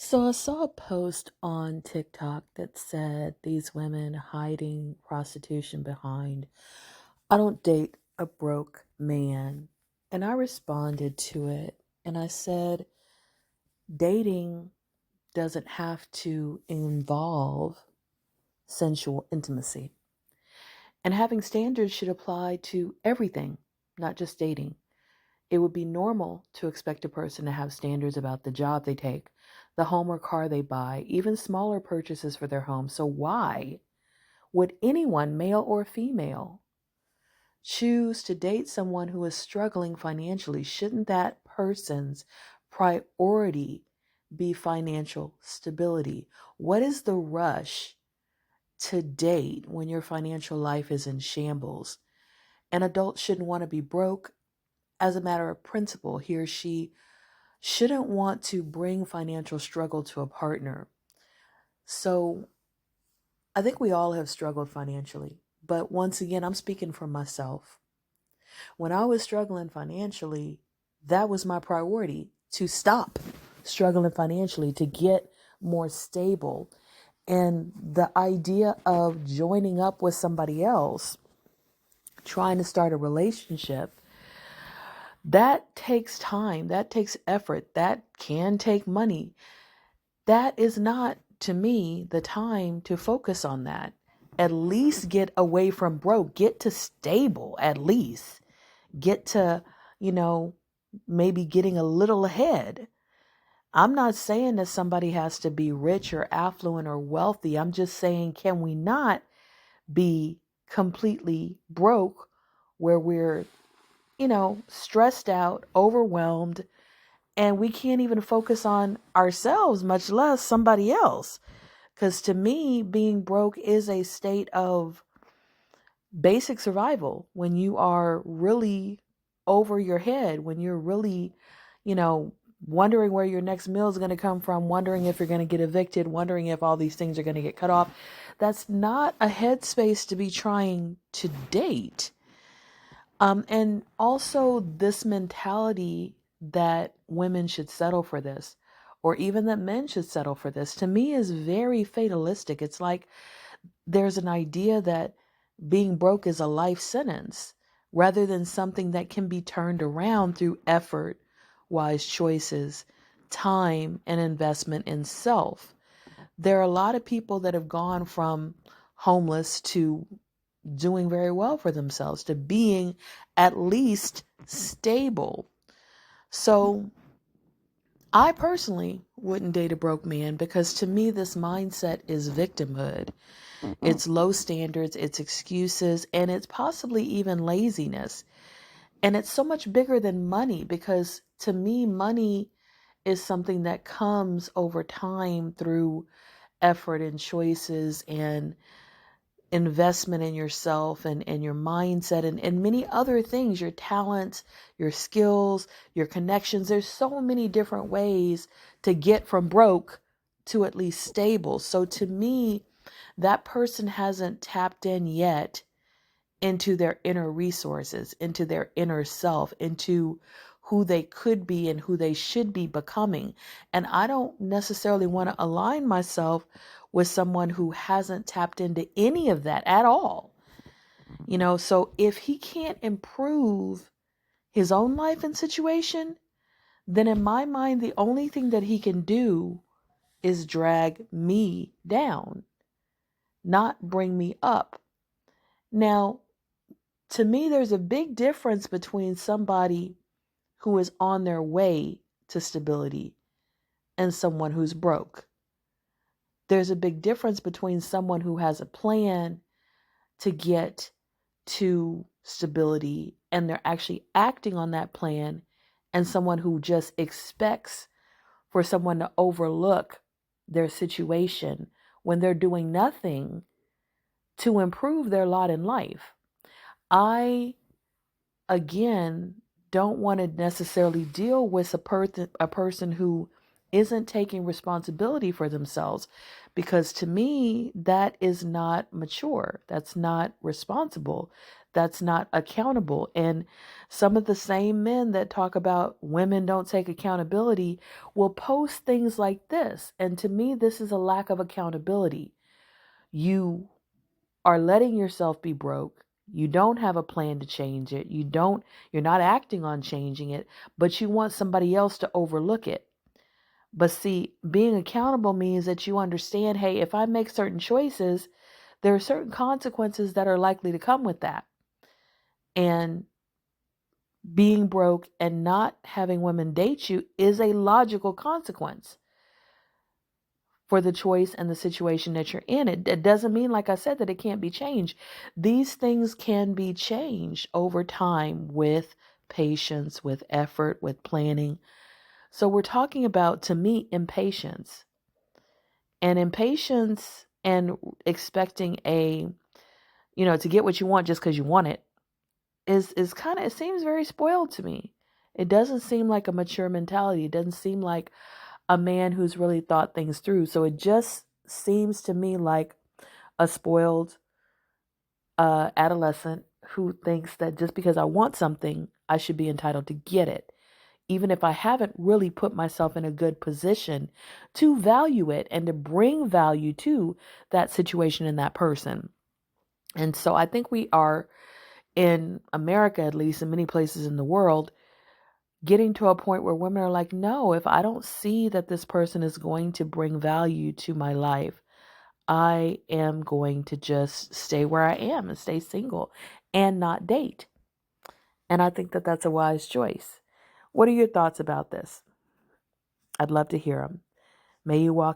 So I saw a post on TikTok that said these women hiding prostitution behind, I don't date a broke man. And I responded to it and I said, dating doesn't have to involve sensual intimacy. And having standards should apply to everything, not just dating. It would be normal to expect a person to have standards about the job they take, the home or car they buy, even smaller purchases for their home. So, why would anyone, male or female, choose to date someone who is struggling financially? Shouldn't that person's priority be financial stability? What is the rush to date when your financial life is in shambles? An adult shouldn't want to be broke. As a matter of principle, he or she shouldn't want to bring financial struggle to a partner. So I think we all have struggled financially. But once again, I'm speaking for myself. When I was struggling financially, that was my priority, to stop struggling financially, to get more stable. And the idea of joining up with somebody else, trying to start a relationship, that takes time, that takes effort, that can take money. That is not, to me, the time to focus on that. At least get away from broke, get to stable, at least. Get to, you know, maybe getting a little ahead. I'm not saying that somebody has to be rich or affluent or wealthy. I'm just saying, can we not be completely broke where we're, stressed out, overwhelmed, and we can't even focus on ourselves, much less somebody else? Because to me, being broke is a state of basic survival when you are really over your head, when you're really, you know, wondering where your next meal is going to come from, wondering if you're going to get evicted, wondering if all these things are going to get cut off. That's not a headspace to be trying to date. And also this mentality that women should settle for this, or even that men should settle for this, to me is very fatalistic. It's like there's an idea that being broke is a life sentence rather than something that can be turned around through effort, wise choices, time, and investment in self. There are a lot of people that have gone from homeless to doing very well for themselves, to being at least stable. So I personally wouldn't date a broke man because to me, this mindset is victimhood. It's low standards, it's excuses, and it's possibly even laziness. And it's so much bigger than money because to me, money is something that comes over time through effort and choices and investment in yourself and your mindset and many other things, your talents, your skills, your connections. There's so many different ways to get from broke to at least stable. So to me, that person hasn't tapped in yet into their inner resources, into their inner self, into who they could be and who they should be becoming. And I don't necessarily want to align myself with someone who hasn't tapped into any of that at all. So if he can't improve his own life and situation, then in my mind, the only thing that he can do is drag me down, not bring me up. Now, to me, there's a big difference between somebody who is on their way to stability and someone who's broke. There's a big difference between someone who has a plan to get to stability and they're actually acting on that plan, and someone who just expects for someone to overlook their situation when they're doing nothing to improve their lot in life. I, again, don't want to necessarily deal with a person who isn't taking responsibility for themselves, because to me that is not mature, that's not responsible, that's not accountable. And some of the same men that talk about women don't take accountability will post things like this. And to me, this is a lack of accountability. You are letting yourself be broke. You don't have a plan to change it. You're not acting on changing it, but you want somebody else to overlook it. But see, being accountable means that you understand, hey, if I make certain choices, there are certain consequences that are likely to come with that. And being broke and not having women date you is a logical consequence for the choice and the situation that you're in. It doesn't mean, like I said, that it can't be changed. These things can be changed over time with patience, with effort, with planning. So we're talking about, to me, impatience. And impatience and expecting to get what you want just because you want it is kind of, it seems very spoiled to me. It doesn't seem like a mature mentality. It doesn't seem like a man who's really thought things through. So it just seems to me like a spoiled adolescent who thinks that just because I want something, I should be entitled to get it, even if I haven't really put myself in a good position to value it and to bring value to that situation and that person. And so I think we are, in America at least, in many places in the world, getting to a point where women are like, no, if I don't see that this person is going to bring value to my life, I am going to just stay where I am and stay single and not date. And I think that that's a wise choice. What are your thoughts about this? I'd love to hear them. May you walk in